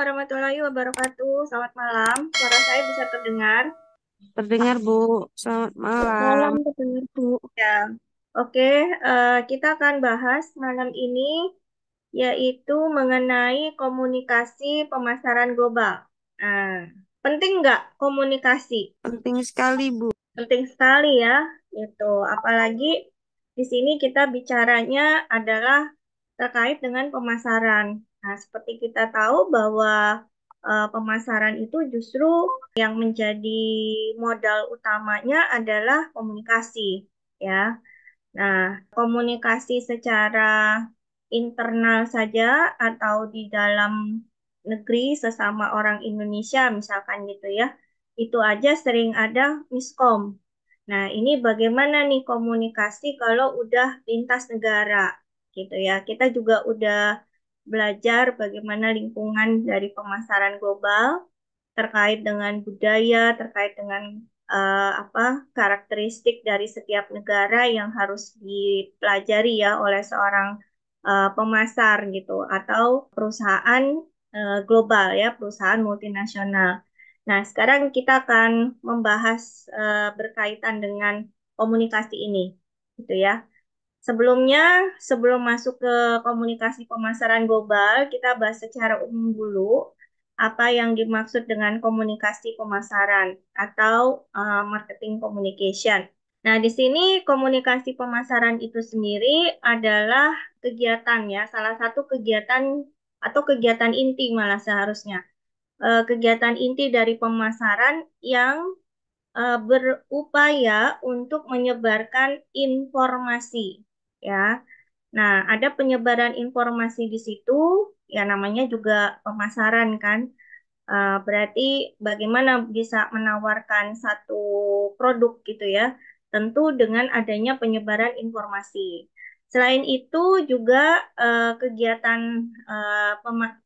warahmatullahi wabarakatuh. Selamat malam. Suara saya bisa terdengar? Terdengar, Bu. Selamat malam. Malam terdengar, Bu. Ya. Oke, kita akan bahas malam ini yaitu mengenai komunikasi pemasaran global. Nah, penting nggak komunikasi? Penting sekali, Bu. Penting sekali ya. Itu apalagi di sini kita bicaranya adalah terkait dengan pemasaran. Nah, seperti kita tahu bahwa pemasaran itu justru yang menjadi modal utamanya adalah komunikasi, ya. Nah, komunikasi secara internal saja atau di dalam negeri sesama orang Indonesia misalkan gitu ya, itu aja sering ada miskom. Nah, ini bagaimana nih komunikasi kalau udah lintas negara gitu ya. Kita juga udah belajar bagaimana lingkungan dari pemasaran global terkait dengan budaya, terkait dengan apa karakteristik dari setiap negara yang harus dipelajari ya oleh seorang pemasar gitu atau perusahaan global ya, perusahaan multinasional. Nah, sekarang kita akan membahas berkaitan dengan komunikasi ini gitu ya. Sebelumnya, sebelum masuk ke komunikasi pemasaran global, kita bahas secara umum dulu apa yang dimaksud dengan komunikasi pemasaran atau marketing communication. Nah, di sini komunikasi pemasaran itu sendiri adalah kegiatan ya, salah satu kegiatan atau kegiatan inti malah seharusnya. Kegiatan inti dari pemasaran yang berupaya untuk menyebarkan informasi ya. Nah, ada penyebaran informasi di situ, ya namanya juga pemasaran kan. Berarti bagaimana bisa menawarkan satu produk gitu ya, tentu dengan adanya penyebaran informasi. Selain itu juga kegiatan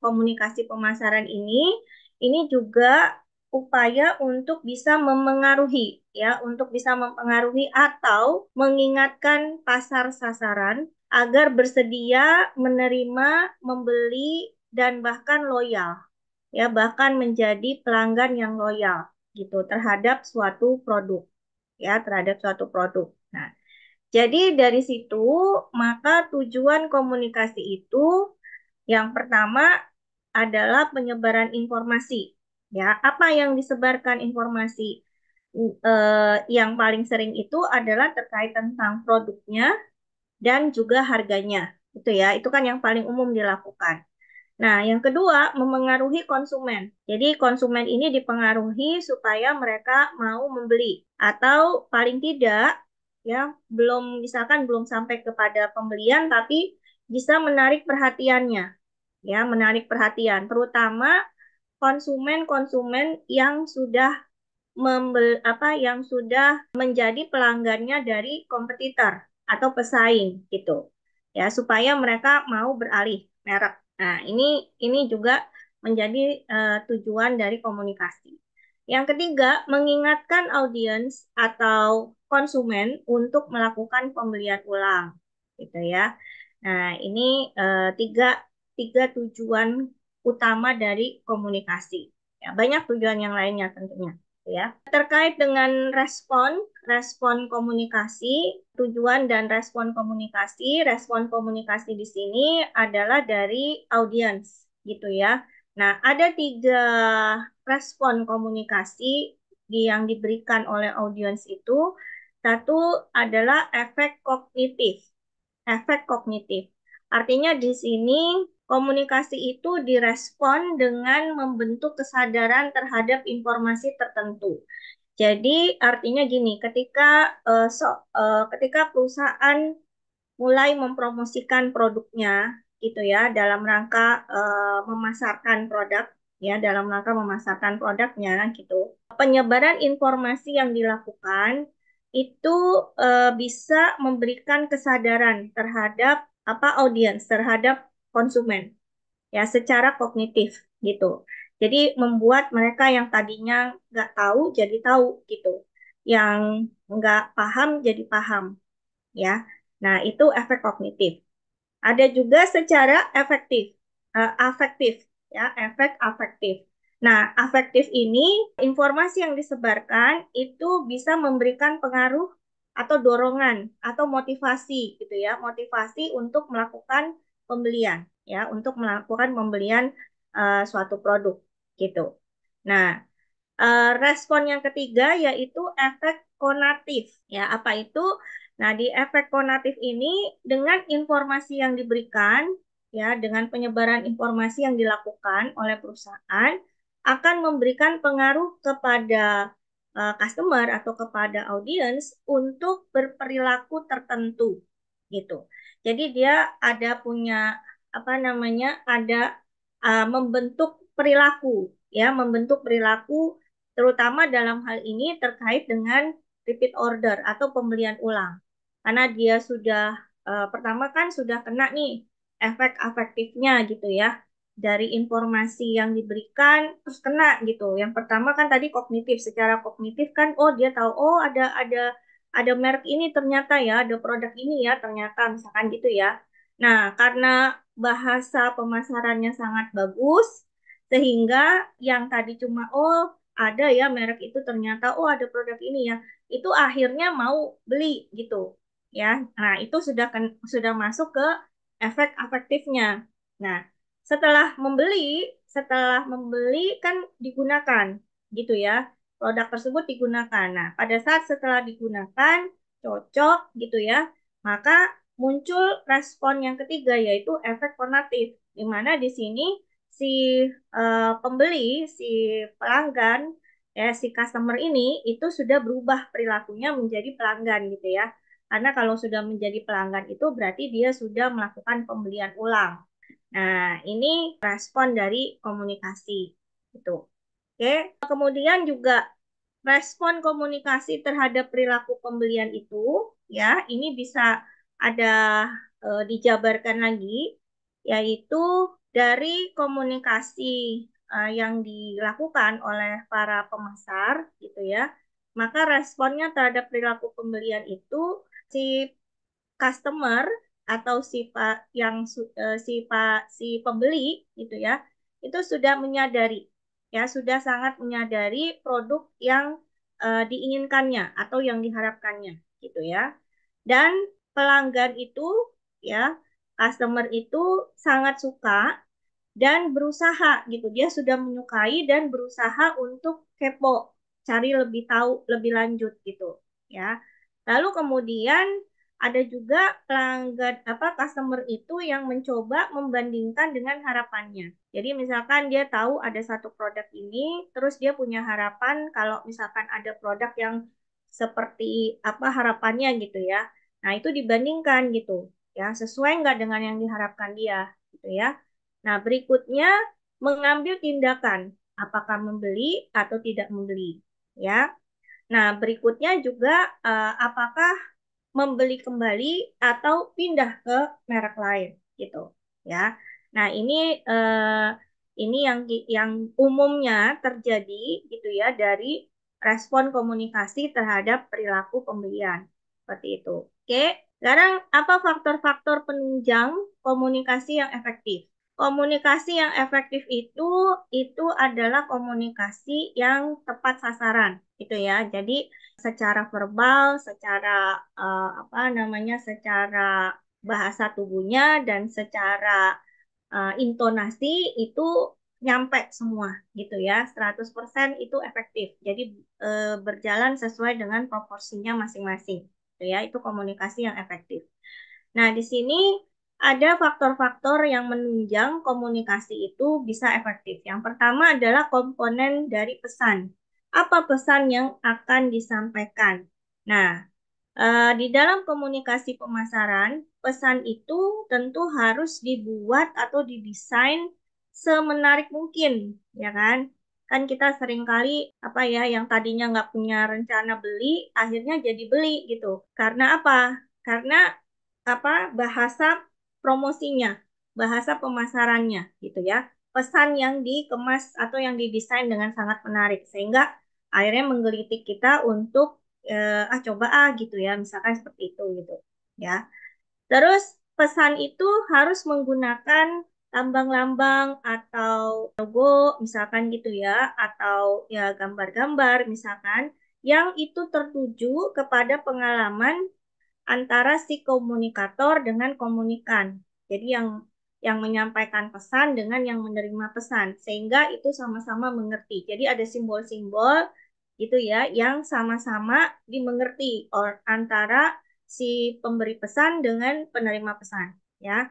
komunikasi pemasaran ini juga upaya untuk bisa memengaruhi ya, untuk bisa mempengaruhi atau mengingatkan pasar sasaran agar bersedia menerima, membeli, dan bahkan loyal ya bahkan menjadi pelanggan yang loyal gitu terhadap suatu produk ya terhadap suatu produk. Nah, jadi dari situ maka tujuan komunikasi itu yang pertama adalah penyebaran informasi. Ya, apa yang disebarkan informasi yang paling sering itu adalah terkait tentang produknya dan juga harganya. Itu ya, itu kan yang paling umum dilakukan. Nah, yang kedua, memengaruhi konsumen. Jadi, konsumen ini dipengaruhi supaya mereka mau membeli atau paling tidak ya, belum misalkan belum sampai kepada pembelian tapi bisa menarik perhatiannya. Ya, menarik perhatian terutama konsumen-konsumen yang sudah yang sudah menjadi pelanggannya dari kompetitor atau pesaing gitu. Ya, supaya mereka mau beralih merek. Nah, ini juga menjadi tujuan dari komunikasi. Yang ketiga, mengingatkan audiens atau konsumen untuk melakukan pembelian ulang, gitu ya. Nah, ini tiga tujuan utama dari komunikasi. Ya, banyak tujuan yang lainnya tentunya, ya. Terkait dengan respon komunikasi, tujuan dan respon komunikasi di sini adalah dari audiens, gitu ya. Nah, ada tiga respon komunikasi yang diberikan oleh audiens itu. Satu adalah efek kognitif. Efek kognitif. Artinya di sini komunikasi itu direspon dengan membentuk kesadaran terhadap informasi tertentu. Jadi artinya gini, ketika perusahaan mulai mempromosikan produknya gitu ya dalam rangka memasarkan produk ya dalam rangka memasarkan produknya gitu. Penyebaran informasi yang dilakukan itu bisa memberikan kesadaran terhadap audiens, terhadap konsumen ya secara kognitif gitu. Jadi membuat mereka yang tadinya nggak tahu jadi tahu gitu. Yang nggak paham jadi paham ya. Nah, itu efek kognitif. Ada juga secara afektif. ya, efek afektif. Nah, afektif ini informasi yang disebarkan itu bisa memberikan pengaruh atau dorongan atau motivasi gitu ya, motivasi untuk melakukan pembelian ya, untuk melakukan pembelian suatu produk gitu. Nah, respon yang ketiga yaitu efek konatif. Ya, apa itu? Nah, di efek konatif ini dengan informasi yang diberikan, ya, dengan penyebaran informasi yang dilakukan oleh perusahaan akan memberikan pengaruh kepada customer atau kepada audiens untuk berperilaku tertentu gitu. Jadi dia ada punya apa namanya? Ada membentuk perilaku, ya, membentuk perilaku terutama dalam hal ini terkait dengan repeat order atau pembelian ulang. Karena dia sudah pertama kan sudah kena nih efek afektifnya gitu ya. Dari informasi yang diberikan terus kena gitu. Yang pertama kan tadi kognitif, secara kognitif kan oh dia tahu oh ada merek ini ternyata ya, ada produk ini ya ternyata misalkan gitu ya. Nah, karena bahasa pemasarannya sangat bagus, sehingga yang tadi cuma oh ada ya merek itu ternyata oh ada produk ini ya itu akhirnya mau beli gitu ya. Nah itu sudah masuk ke efek afektifnya. Nah setelah membeli kan digunakan gitu ya, produk tersebut digunakan. Nah pada saat setelah digunakan cocok gitu ya, maka muncul respon yang ketiga yaitu efek konatif, di mana di sini si pembeli, si pelanggan, ya si customer ini itu sudah berubah perilakunya menjadi pelanggan gitu ya. Karena kalau sudah menjadi pelanggan itu berarti dia sudah melakukan pembelian ulang. Nah, ini respon dari komunikasi itu. Oke, kemudian juga respon komunikasi terhadap perilaku pembelian itu ya, ini bisa ada dijabarkan lagi yaitu dari komunikasi yang dilakukan oleh para pemasar gitu ya. Maka responnya terhadap perilaku pembelian itu si customer atau si pembeli gitu ya itu sudah menyadari ya sudah sangat menyadari produk yang diinginkannya atau yang diharapkannya gitu ya, dan pelanggan itu ya customer itu sangat suka dan berusaha gitu. Dia sudah menyukai dan berusaha untuk kepo, cari lebih tahu lebih lanjut gitu, ya. Lalu kemudian ada juga pelanggan apa customer itu yang mencoba membandingkan dengan harapannya. Jadi misalkan dia tahu ada satu produk ini, terus dia punya harapan kalau misalkan ada produk yang seperti apa harapannya gitu ya. Nah, itu dibandingkan gitu, ya, sesuai nggak dengan yang diharapkan dia gitu ya. Nah, berikutnya mengambil tindakan apakah membeli atau tidak membeli, ya. Nah, berikutnya juga apakah membeli kembali atau pindah ke merek lain, gitu, ya. Nah, ini yang umumnya terjadi gitu ya dari respon komunikasi terhadap perilaku pembelian. Seperti itu. Oke, sekarang apa faktor-faktor penunjang komunikasi yang efektif? Komunikasi yang efektif itu adalah komunikasi yang tepat sasaran, gitu ya. Jadi secara verbal, secara apa namanya, secara bahasa tubuhnya dan secara intonasi itu nyampe semua gitu ya. 100% itu efektif. Jadi berjalan sesuai dengan proporsinya masing-masing. Gitu ya, itu komunikasi yang efektif. Nah, di sini ada faktor-faktor yang menunjang komunikasi itu bisa efektif. Yang pertama adalah komponen dari pesan. Apa pesan yang akan disampaikan? Nah, di dalam komunikasi pemasaran, pesan itu tentu harus dibuat atau didesain semenarik mungkin, ya kan? Kan kita seringkali apa ya, yang tadinya nggak punya rencana beli, akhirnya jadi beli gitu. Karena apa? Karena apa? Bahasa promosinya, bahasa pemasarannya gitu ya. Pesan yang dikemas atau yang didesain dengan sangat menarik sehingga akhirnya menggelitik kita untuk coba gitu ya misalkan seperti itu gitu ya. Terus pesan itu harus menggunakan lambang-lambang atau logo misalkan gitu ya, atau ya gambar-gambar misalkan, yang itu tertuju kepada pengalaman antara si komunikator dengan komunikan. Jadi yang menyampaikan pesan dengan yang menerima pesan, sehingga itu sama-sama mengerti. Jadi ada simbol-simbol gitu ya yang sama-sama dimengerti antara si pemberi pesan dengan penerima pesan ya.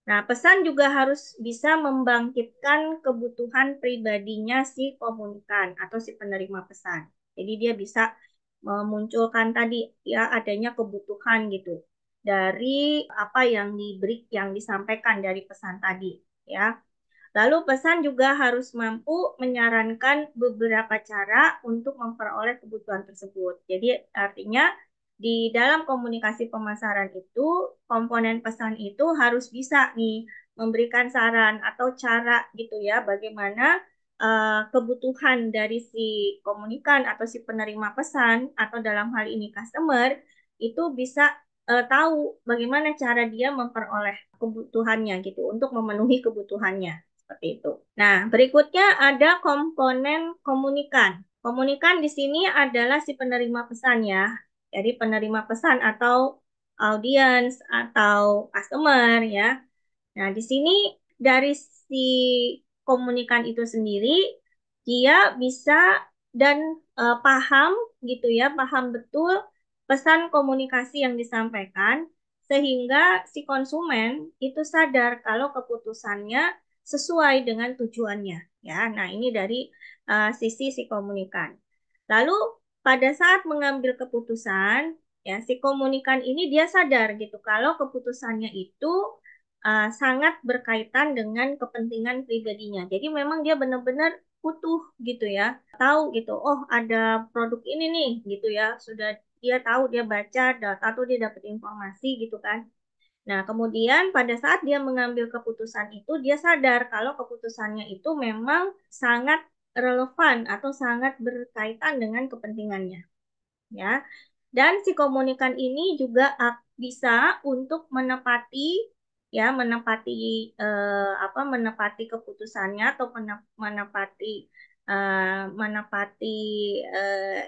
Nah, pesan juga harus bisa membangkitkan kebutuhan pribadinya si komunikan atau si penerima pesan. Jadi dia bisa memunculkan tadi ya adanya kebutuhan gitu dari apa yang yang disampaikan dari pesan tadi ya. Lalu pesan juga harus mampu menyarankan beberapa cara untuk memperoleh kebutuhan tersebut. Jadi artinya di dalam komunikasi pemasaran itu, komponen pesan itu harus bisa nih memberikan saran atau cara gitu ya, bagaimana kebutuhan dari si komunikan atau si penerima pesan atau dalam hal ini customer itu bisa tahu bagaimana cara dia memperoleh kebutuhannya gitu untuk memenuhi kebutuhannya. Seperti itu. Nah, berikutnya ada komponen komunikan. Komunikan di sini adalah si penerima pesan ya. Jadi penerima pesan atau audiens atau customer ya. Nah, di sini dari si komunikan itu sendiri dia bisa dan paham gitu ya, paham betul pesan komunikasi yang disampaikan sehingga si konsumen itu sadar kalau keputusannya sesuai dengan tujuannya ya. Nah, ini dari sisi si komunikan. Lalu pada saat mengambil keputusan ya si komunikan ini dia sadar gitu kalau keputusannya itu sangat berkaitan dengan kepentingan pribadinya. Jadi memang dia benar-benar utuh gitu ya, tahu gitu, oh ada produk ini nih gitu ya, sudah dia tahu, dia baca data tuh dia dapat informasi gitu kan. Nah, kemudian pada saat dia mengambil keputusan itu, dia sadar kalau keputusannya itu memang sangat relevan atau sangat berkaitan dengan kepentingannya, ya. Dan si komunikan ini juga bisa untuk menepati ya, menepati keputusannya atau menepati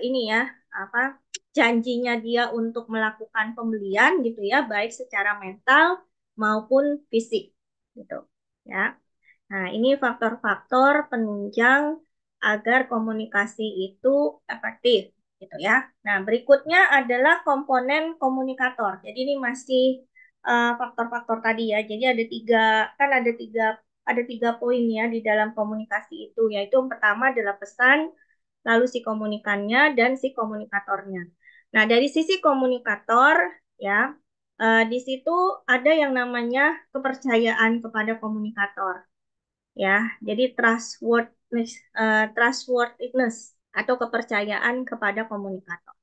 ini ya, apa janjinya dia untuk melakukan pembelian gitu ya, baik secara mental maupun fisik gitu ya. Nah, ini faktor-faktor penunjang agar komunikasi itu efektif gitu ya. Nah, berikutnya adalah komponen komunikator. Jadi ini masih faktor-faktor tadi ya. Jadi ada tiga poin ya di dalam komunikasi itu, yaitu yang pertama adalah pesan, lalu si komunikannya dan si komunikatornya. Nah, dari sisi komunikator ya, di situ ada yang namanya kepercayaan kepada komunikator ya. Jadi trustworthiness atau kepercayaan kepada komunikator.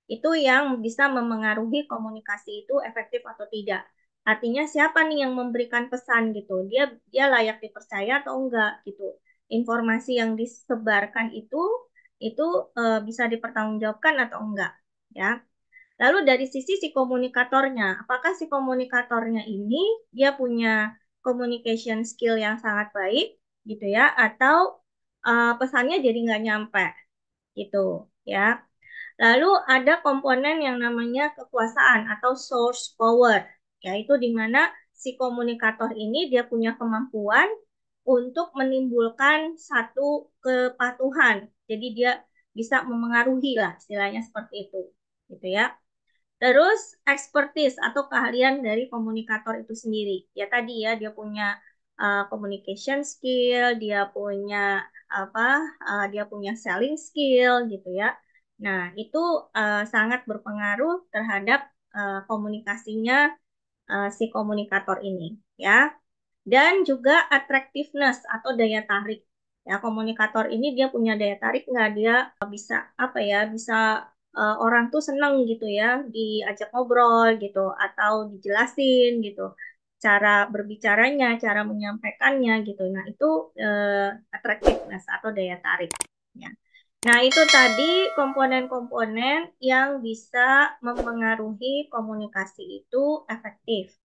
Itu yang bisa memengaruhi komunikasi itu efektif atau tidak. Artinya siapa nih yang memberikan pesan gitu? Dia layak dipercaya atau enggak gitu. Informasi yang disebarkan itu bisa dipertanggungjawabkan atau enggak ya. Lalu dari sisi si komunikatornya, apakah si komunikatornya ini dia punya communication skill yang sangat baik gitu ya, atau pesannya jadi nggak nyampe gitu ya. Lalu ada komponen yang namanya kekuasaan atau source power, yaitu di mana si komunikator ini dia punya kemampuan untuk menimbulkan satu kepatuhan. Jadi dia bisa memengaruhi lah, istilahnya seperti itu, gitu ya. Terus expertise atau keahlian dari komunikator itu sendiri. Ya tadi ya dia punya communication skill, dia punya selling skill gitu ya. Nah, itu sangat berpengaruh terhadap komunikasinya si komunikator ini ya. Dan juga attractiveness atau daya tarik. Ya, komunikator ini dia punya daya tarik nggak? Dia bisa apa ya? Bisa orang tuh seneng gitu ya, diajak ngobrol gitu atau dijelasin gitu. Cara berbicaranya, cara menyampaikannya gitu. Nah, itu attractiveness atau daya tarik ya. Nah, itu tadi komponen-komponen yang bisa mempengaruhi komunikasi itu efektif.